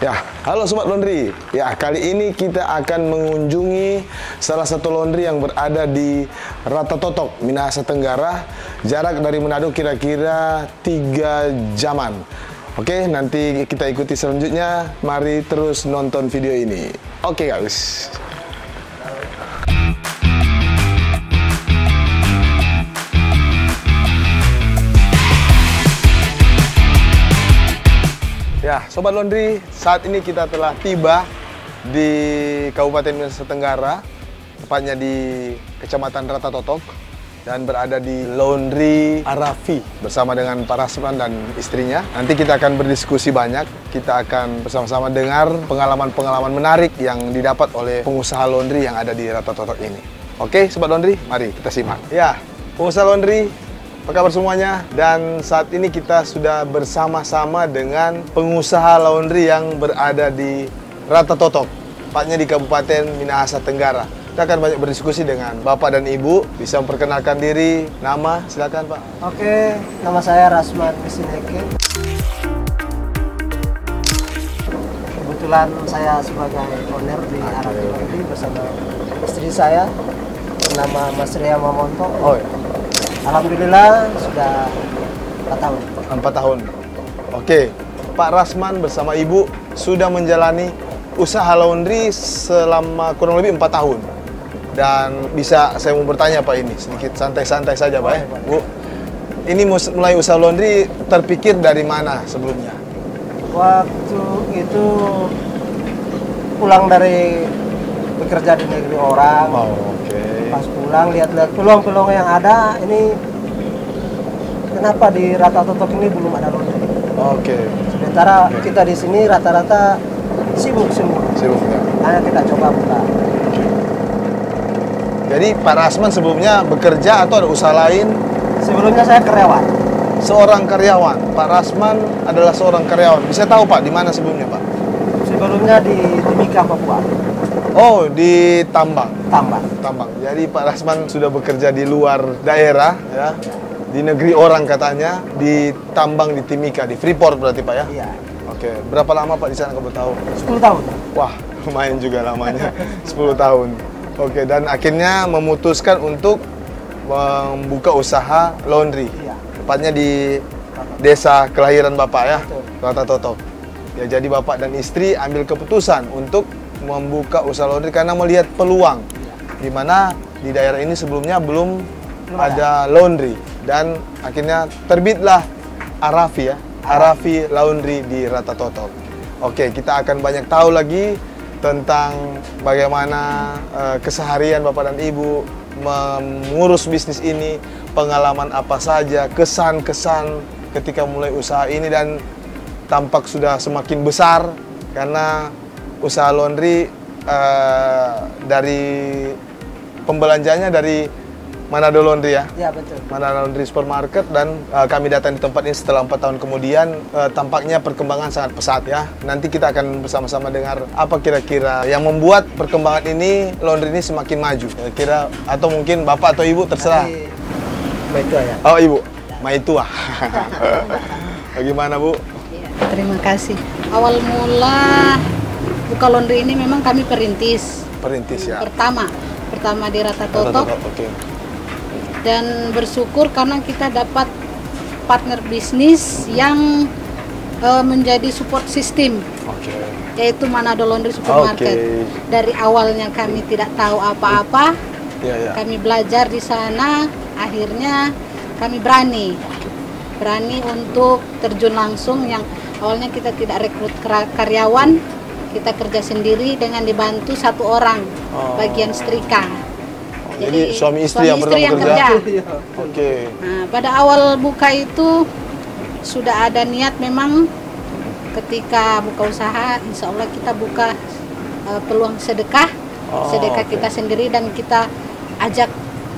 Ya, halo Sobat Laundry. Ya, kali ini kita akan mengunjungi salah satu laundry yang berada di Ratatotok, Minahasa Tenggara. Jarak dari Manado kira-kira 3 jaman. Oke, nanti kita ikuti selanjutnya. Mari terus nonton video ini. Oke guys. Ya, Sobat Laundry, saat ini kita telah tiba di Kabupaten Minahasa Tenggara, tepatnya di Kecamatan Ratatotok, dan berada di Laundry Arafi bersama dengan Pak Rasman dan istrinya. Nanti kita akan berdiskusi banyak, kita akan bersama-sama dengar pengalaman-pengalaman menarik yang didapat oleh pengusaha laundry yang ada di Ratatotok ini. Oke, Sobat Laundry, mari kita simak. Ya, pengusaha laundry, apa kabar semuanya? Dan saat ini kita sudah bersama-sama dengan pengusaha laundry yang berada di Ratatotok, tepatnya di Kabupaten Minahasa Tenggara. Kita akan banyak berdiskusi dengan Bapak dan Ibu. Bisa memperkenalkan diri, nama, silakan Pak. Oke, nama saya Rasman Mesineke. Kebetulan saya sebagai owner di Arafi Laundry bersama istri saya, bernama Mas Ria Mamonto. Oh ya. Alhamdulillah sudah 4 tahun. 4 tahun. Oke, Pak Rasman bersama Ibu sudah menjalani usaha laundry selama kurang lebih 4 tahun. Dan bisa saya mau bertanya Pak, ini sedikit santai-santai saja Pak ya. Bu, ini mulai usaha laundry terpikir dari mana sebelumnya? Waktu itu pulang dari bekerja di negeri orang. Oh, oke. Pas pulang lihat-lihat peluang-peluang yang ada, ini kenapa di Ratatotok ini belum ada laundry? Oke. Sementara kita di sini rata-rata sibuk semua. Sibuk ya. Hanya kita coba buka. Jadi Pak Rasman sebelumnya bekerja atau ada usaha lain? Sebelumnya saya karyawan. Seorang karyawan. Pak Rasman adalah seorang karyawan. Bisa tahu Pak di mana sebelumnya Pak? Sebelumnya di Timika, Papua. Oh, di tambang. Tambang. Tambang. Jadi Pak Rasman sudah bekerja di luar daerah ya. Di negeri orang katanya, di tambang di Timika, di Freeport berarti Pak ya? Iya. Oke, berapa lama Pak di sana kalau tahu? 10 tahun. Wah, lumayan juga lamanya. 10 tahun. Oke, dan akhirnya memutuskan untuk membuka usaha laundry. Iya. Tepatnya di desa kelahiran Bapak ya, Betul. Ratatotok. Ya, jadi Bapak dan istri ambil keputusan untuk membuka usaha laundry karena melihat peluang. Di mana di daerah ini sebelumnya belum ada laundry, dan akhirnya terbitlah Arafi ya, Arafi Laundry di Ratatotok. Oke, kita akan banyak tahu lagi tentang bagaimana keseharian Bapak dan Ibu mengurus bisnis ini, pengalaman apa saja, kesan-kesan ketika mulai usaha ini, dan tampak sudah semakin besar karena usaha laundry dari pembelanjanya dari Manado Laundry ya? Iya, betul. Manado Laundry Supermarket, dan kami datang di tempat ini setelah 4 tahun kemudian. Tampaknya perkembangan sangat pesat ya. Nanti kita akan bersama-sama dengar apa kira-kira yang membuat perkembangan ini, laundry ini semakin maju. Kira-kira, atau mungkin Bapak atau Ibu terserah. Itu ya. Oh Ibu, Maitua. Bagaimana Bu? Ya, terima kasih. Awal mula buka laundry ini memang kami perintis. Perintis ya. Pertama di Ratatotok. Oke. Dan bersyukur karena kita dapat partner bisnis yang menjadi support system, Oke. yaitu Manado Laundry Supermarket. Oke. Dari awalnya kami tidak tahu apa-apa, Ya. kami belajar di sana, akhirnya kami berani untuk terjun langsung. Yang awalnya kita tidak rekrut karyawan, kita kerja sendiri dengan dibantu 1 orang bagian setrika. Jadi suami istri yang bekerja. Oke. Nah, pada awal buka itu sudah ada niat memang ketika buka usaha, insya Allah kita buka peluang sedekah, kita sendiri, dan kita ajak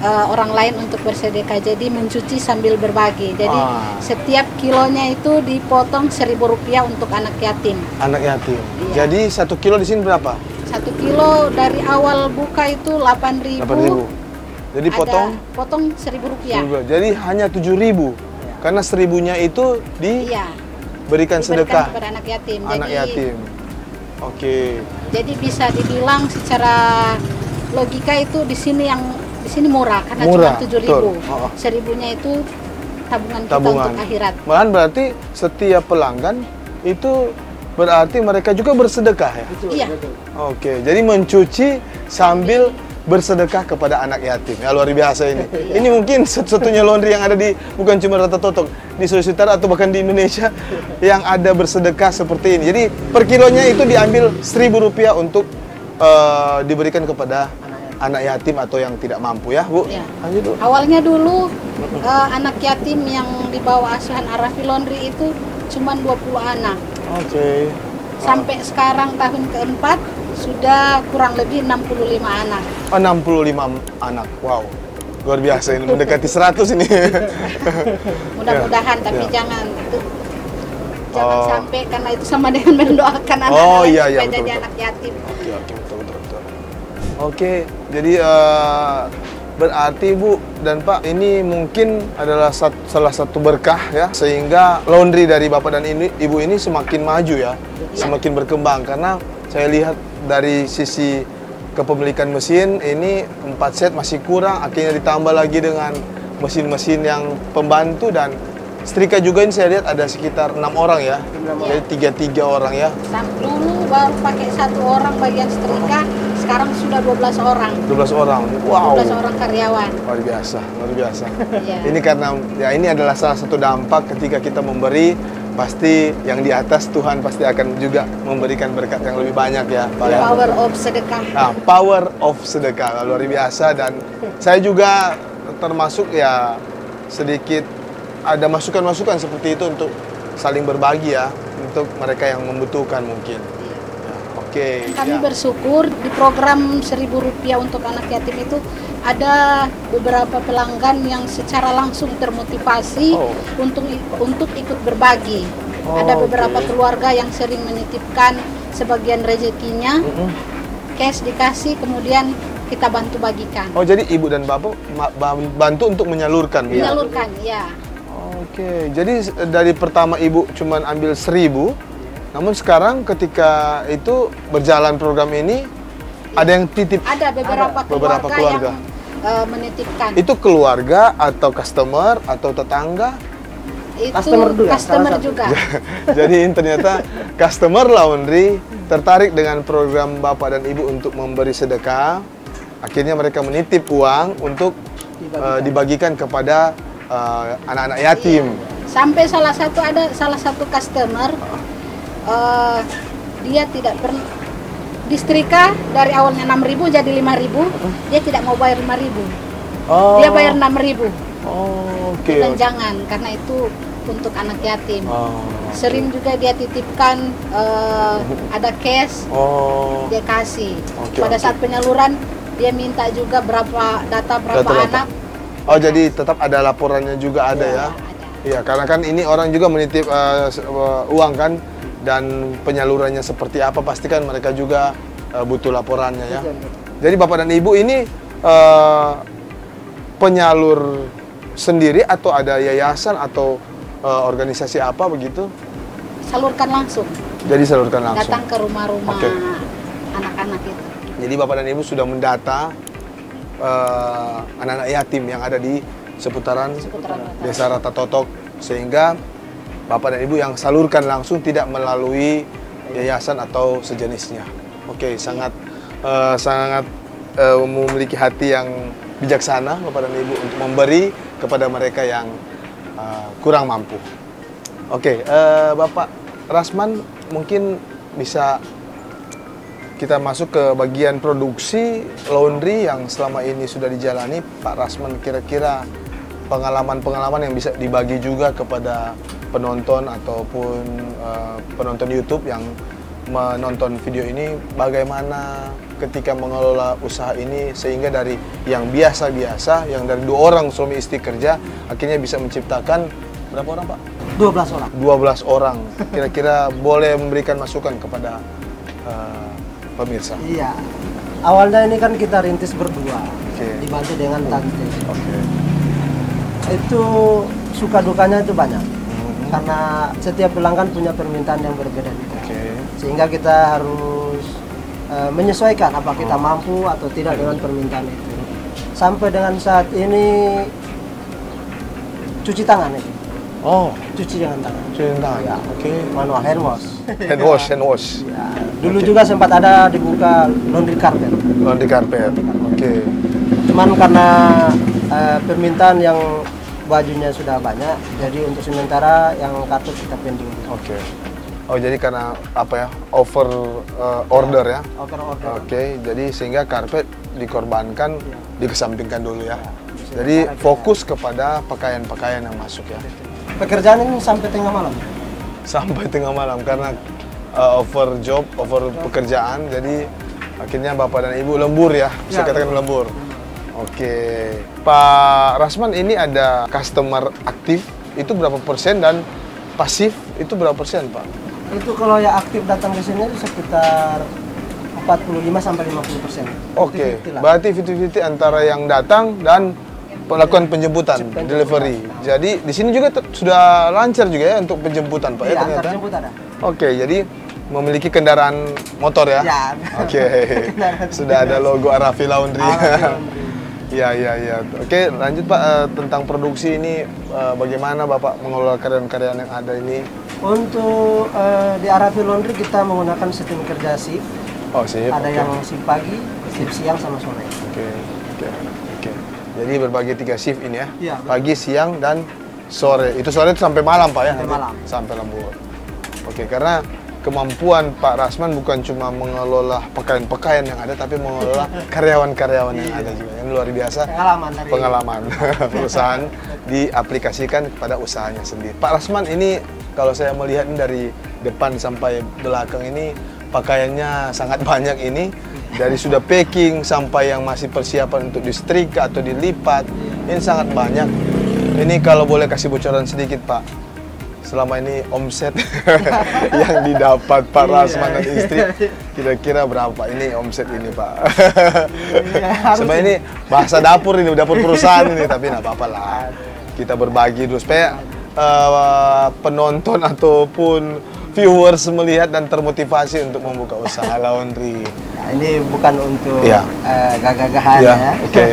orang lain untuk bersedekah. Jadi mencuci sambil berbagi. Jadi setiap kilonya itu dipotong Rp1.000 untuk anak yatim. Anak yatim. Iya. Jadi 1 kilo di sini berapa? 1 kilo dari awal buka itu 8.000. 8.000. Jadi potong Rp1.000. Jadi hanya 7.000. Karena 1.000-nya itu Iya. diberikan sedekah kepada anak yatim. anak Jadi yatim. Oke. Jadi bisa dibilang secara logika itu di sini murah karena Murah, cuma 7.000. betul. Oh. 1.000-nya itu tabungan kita Tabungan. untuk akhirat. Malahan berarti setiap pelanggan itu berarti mereka juga bersedekah ya? Betul, Iya. betul. Oke, jadi mencuci sambil bersedekah kepada anak yatim. Ya luar biasa ini. Ini mungkin satu-satunya laundry yang ada di bukan cuma Rata Totok, di Sulawesi Utara atau bahkan di Indonesia yang ada bersedekah seperti ini. Jadi per kilonya itu diambil Rp1.000 untuk diberikan kepada anak yatim atau yang tidak mampu ya, Bu. Ya. Lanjut, Bu. Awalnya dulu anak yatim yang di bawah asuhan Arafi Laundry itu cuma 20 anak. Oke. Sampai sekarang tahun keempat sudah kurang lebih 65 anak. Oh, 65 anak. Wow. Luar biasa ini mendekati 100 ini. Mudah-mudahan, Ya, tapi ya. jangan Oh. sampai karena itu sama dengan mendoakan anak Oh, lain iya, supaya betul, jadi betul. anak yatim. Oke, betul. Oke, jadi berarti Bu dan Pak ini mungkin adalah salah satu berkah ya, sehingga laundry dari Bapak dan Ibu ini semakin maju ya, semakin berkembang karena saya lihat dari sisi kepemilikan mesin ini 4 set masih kurang, akhirnya ditambah lagi dengan mesin-mesin yang pembantu dan setrika juga ini saya lihat ada sekitar 6 orang ya, jadi 3 orang ya. Dulu baru pakai 1 orang bagian setrika, sekarang sudah 12 orang. 12 orang, wow. 12 orang karyawan. Luar biasa. Iya. Ini karena ya ini adalah salah satu dampak ketika kita memberi, pasti yang di atas Tuhan pasti akan juga memberikan berkat yang lebih banyak ya, Pak. Ya? Power of sedekah. Nah, power of sedekah luar biasa dan saya juga termasuk ya sedikit ada masukan-masukan seperti itu untuk saling berbagi ya untuk mereka yang membutuhkan mungkin. Ya, oke. Kami ya. bersyukur di program Rp1.000 untuk anak yatim itu ada beberapa pelanggan yang secara langsung termotivasi Oh. untuk ikut berbagi. Oh, Ada beberapa oke. keluarga yang sering menitipkan sebagian rezekinya, cash dikasih, kemudian kita bantu bagikan. Oh, jadi Ibu dan Bapak bantu untuk menyalurkan ya? Menyalurkan, ya. Oke, jadi dari pertama Ibu cuman ambil 1.000, namun sekarang ketika itu berjalan program ini, ada yang titip. Ada beberapa beberapa keluarga. yang menitipkan. Itu keluarga atau customer atau tetangga? Itu Customer juga, customer salah satu. juga. Jadi ternyata customer laundry tertarik dengan program Bapak dan Ibu untuk memberi sedekah. Akhirnya mereka menitip uang untuk dibagikan kepada anak-anak yatim. Sampai salah satu customer dia tidak pernah disetrika dari awalnya 6.000 jadi 5.000, dia tidak mau bayar 5.000. Oh. Dia bayar 6.000. Oh, oke. Dan jangan karena itu untuk anak yatim. Oh. Sering juga dia titipkan ada cash, Oh. dia kasih. Oke, Pada oke. saat penyaluran dia minta juga berapa berapa Data-data. anak. Oh, jadi tetap ada laporannya juga ada ya? Ada. Iya, karena kan ini orang juga menitip uang kan, dan penyalurannya seperti apa pasti kan mereka juga butuh laporannya ya. Jadi Bapak dan Ibu ini penyalur sendiri atau ada yayasan atau organisasi apa begitu? Salurkan langsung. Jadi salurkan langsung. Datang ke rumah-rumah Oke. anak-anak itu. Jadi Bapak dan Ibu sudah mendata anak-anak yatim yang ada di seputaran Desa Rata Totok, sehingga Bapak dan Ibu yang salurkan langsung tidak melalui yayasan atau sejenisnya. Oke, sangat memiliki hati yang bijaksana Bapak dan Ibu untuk memberi kepada mereka yang kurang mampu. Oke, Bapak Rasman mungkin bisa kita masuk ke bagian produksi laundry yang selama ini sudah dijalani. Pak Rasman, kira-kira pengalaman-pengalaman yang bisa dibagi juga kepada penonton ataupun penonton YouTube yang menonton video ini, bagaimana ketika mengelola usaha ini sehingga dari yang biasa-biasa, yang dari 2 orang suami istri kerja, akhirnya bisa menciptakan berapa orang, Pak? 12 orang. 12 orang. Kira-kira boleh memberikan masukan kepada pemirsa. Iya. Awalnya ini kan kita rintis berdua, Oke. dibantu dengan tante. Oke. Itu suka dukanya itu banyak, karena setiap pelanggan punya permintaan yang berbeda. Oke. Sehingga kita harus menyesuaikan apa kita mampu atau tidak dengan permintaan itu. Sampai dengan saat ini cuci tangan itu. Oh, Cuci dengan tangan. cuci tangan. Ya. Oke. Manual hand wash. Hand wash, hand wash. Ya. Dulu juga sempat ada dibuka laundry carpet. Laundry carpet. Oke. Cuman karena permintaan yang bajunya sudah banyak, jadi untuk sementara yang karpet kita pending. Oke. Oh, jadi karena apa ya? Over order ya. Over order. Oke, jadi sehingga karpet dikorbankan, dikesampingkan dulu ya. Sementara Jadi kita- fokus kepada pakaian-pakaian yang masuk ya. Pekerjaan ini sampai tengah malam. Sampai tengah malam karena over job, over pekerjaan, jadi akhirnya Bapak dan Ibu lembur ya, bisa Ya, katakan lembur. Oke, Pak Rasman, ini ada customer aktif itu berapa persen dan pasif itu berapa persen, Pak? Itu kalau yang aktif datang ke sini itu sekitar 45 sampai 50%. Oke, 50-50 lah. berarti 50-50 antara yang datang dan melakukan penjemputan, Penjemputan. delivery. Jadi di sini juga sudah lancar juga ya untuk penjemputan, Pak, ya Iya, antar ternyata. jemput ada. Oke, jadi memiliki kendaraan motor ya? Ya. Oke, sudah ada logo Arafi Laundry. Arafi Laundry. Ya, ya, ya. Oke, lanjut Pak, tentang produksi ini, bagaimana Bapak mengelola karyawan-karyawan yang ada ini? Untuk di Arafi Laundry kita menggunakan sistem kerja shift. Oh, sip. Ada oke. yang shift pagi, shift siang sama sore. Oke, oke, oke. Jadi berbagi 3 shift ini ya? Iya, betul. Pagi, siang, dan sore. Itu sore itu sampai malam Pak ya? Sampai nanti? malam. Sampai lembur. Oke, karena kemampuan Pak Rasman bukan cuma mengelola pakaian-pakaian yang ada, tapi mengelola karyawan-karyawan yang ada juga. Yang luar biasa. Pengalaman dari Pengalaman perusahaan diaplikasikan kepada usahanya sendiri. Pak Rasman, ini kalau saya melihat ini dari depan sampai belakang ini pakaiannya sangat banyak ini, dari sudah packing sampai yang masih persiapan untuk disetrika atau dilipat, ini sangat banyak. Ini kalau boleh kasih bocoran sedikit Pak, selama ini omset yang didapat Pak Rasman dan istri kira-kira berapa ini omset ini Pak? Sebenarnya ini bahasa dapur ini, dapur perusahaan ini, tapi nggak apa-apa lah. Kita berbagi dulu supaya penonton ataupun viewers melihat dan termotivasi untuk membuka usaha laundry. Nah, ini bukan untuk Iya. gagah-gagahan Iya, ya. oke.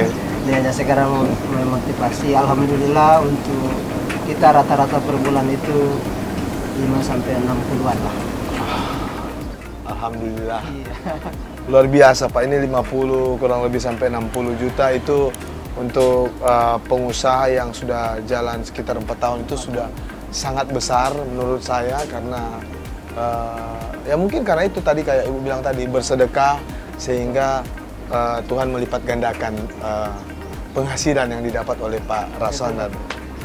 Ini hanya sekarang memotivasi. Alhamdulillah untuk kita rata-rata per bulan itu 5 sampai 60-an lah. Alhamdulillah. Iya. Luar biasa Pak, ini 50 kurang lebih sampai 60 juta itu untuk pengusaha yang sudah jalan sekitar 4 tahun itu sudah sangat besar menurut saya, karena ya mungkin karena itu tadi kayak Ibu bilang tadi, bersedekah sehingga Tuhan melipat gandakan penghasilan yang didapat oleh Pak Rasman dan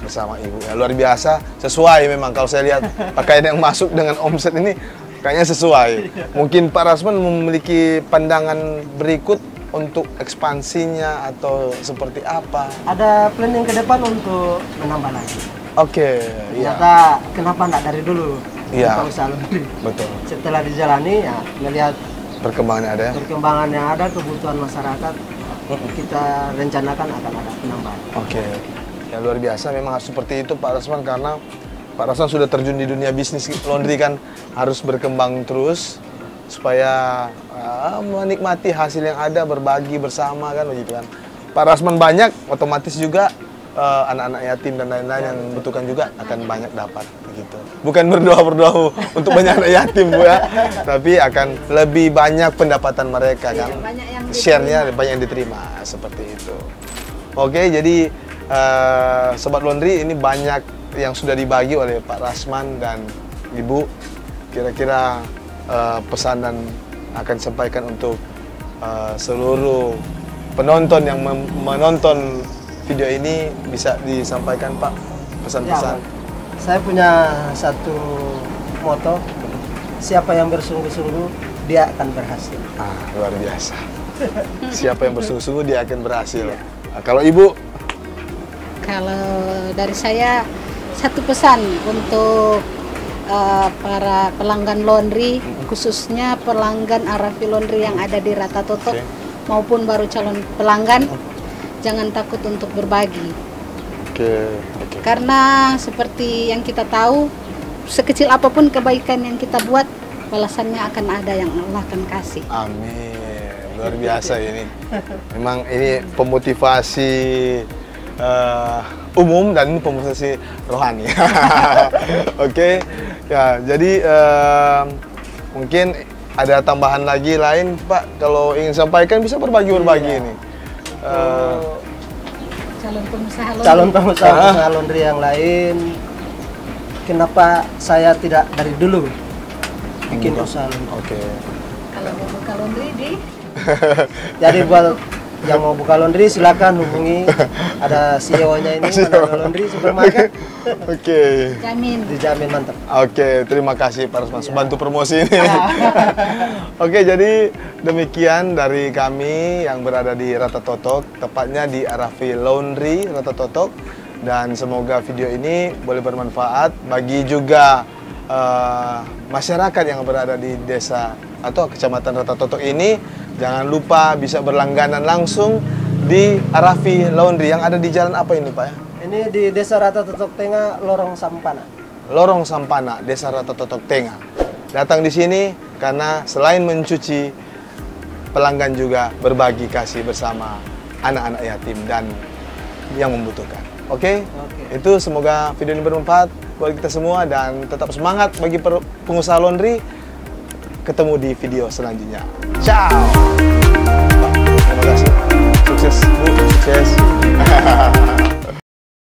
bersama Ibu. Ya, luar biasa, sesuai memang kalau saya lihat pakaian yang masuk dengan omset ini kayaknya sesuai. Mungkin Pak Rasman memiliki pandangan berikut untuk ekspansinya atau seperti apa? Ada planning ke depan untuk menambah lagi. Oke, iya. Ternyata kenapa enggak dari dulu? Iya. Buka usaha laundry. Betul. Setelah dijalani ya melihat Perkembangannya ada ya? perkembangan yang ada, kebutuhan masyarakat, kita rencanakan akan ada penambahan. Oke. Ya luar biasa, memang harus seperti itu Pak Rasman, karena Pak Rasman sudah terjun di dunia bisnis laundry kan, harus berkembang terus supaya menikmati hasil yang ada, berbagi bersama kan begitu kan. Pak Rasman banyak, otomatis juga anak-anak yatim dan lain-lain yang membutuhkan juga akan banyak dapat begitu. Bukan berdoa untuk banyak anak yatim Bu ya, tapi akan lebih banyak pendapatan mereka kan. banyak yang Share-nya banyak yang diterima seperti itu. Oke, jadi Sobat Laundry, ini banyak yang sudah dibagi oleh Pak Rasman dan Ibu. Kira-kira pesan dan akan sampaikan untuk seluruh penonton yang menonton video ini, bisa disampaikan Pak pesan-pesan. Ya, saya punya satu moto, siapa yang bersungguh-sungguh dia akan berhasil. Luar biasa. Siapa yang bersungguh-sungguh dia akan berhasil. Kalau Ibu? Kalau dari saya satu pesan untuk para pelanggan laundry, khususnya pelanggan Arafi Laundry yang ada di Rata Totok maupun baru calon pelanggan, jangan takut untuk berbagi. Oke. Karena seperti yang kita tahu, sekecil apapun kebaikan yang kita buat, balasannya akan ada yang Allah akan kasih. Amin. Luar biasa ini. Memang ini pemotivasi umum dan ini pemotivasi rohani. Oke. Ya, jadi mungkin ada tambahan lagi lain, Pak. Kalau ingin sampaikan bisa berbagi ini. Calon pengusaha laundry. Calon pengusaha laundry yang lain, kenapa saya tidak dari dulu bikin usaha laundry? Oke. Kalau mau buka laundry di Jadi buat yang mau buka laundry silakan hubungi, ada CEO-nya ini, Manado Laundry Supermarket. Oke. jamin. Dijamin mantap. Oke, terima kasih Pak Rusman bantu promosi ini. Oke, jadi demikian dari kami yang berada di Ratatotok, tepatnya di Arafi Laundry Ratatotok, dan semoga video ini boleh bermanfaat bagi juga masyarakat yang berada di desa atau kecamatan Ratatotok ini. Jangan lupa bisa berlangganan langsung di Arafi Laundry yang ada di jalan apa ini, Pak ya? Ini di Desa Ratatotok Tengah, Lorong Sampana. Lorong Sampana, Desa Ratatotok Tengah. Datang di sini karena selain mencuci, pelanggan juga berbagi kasih bersama anak-anak yatim dan yang membutuhkan. Oke? Itu semoga video ini bermanfaat buat kita semua dan tetap semangat bagi pengusaha laundry. Ketemu di video selanjutnya. Ciao. Terima kasih. Sukses, Bu. Sukses.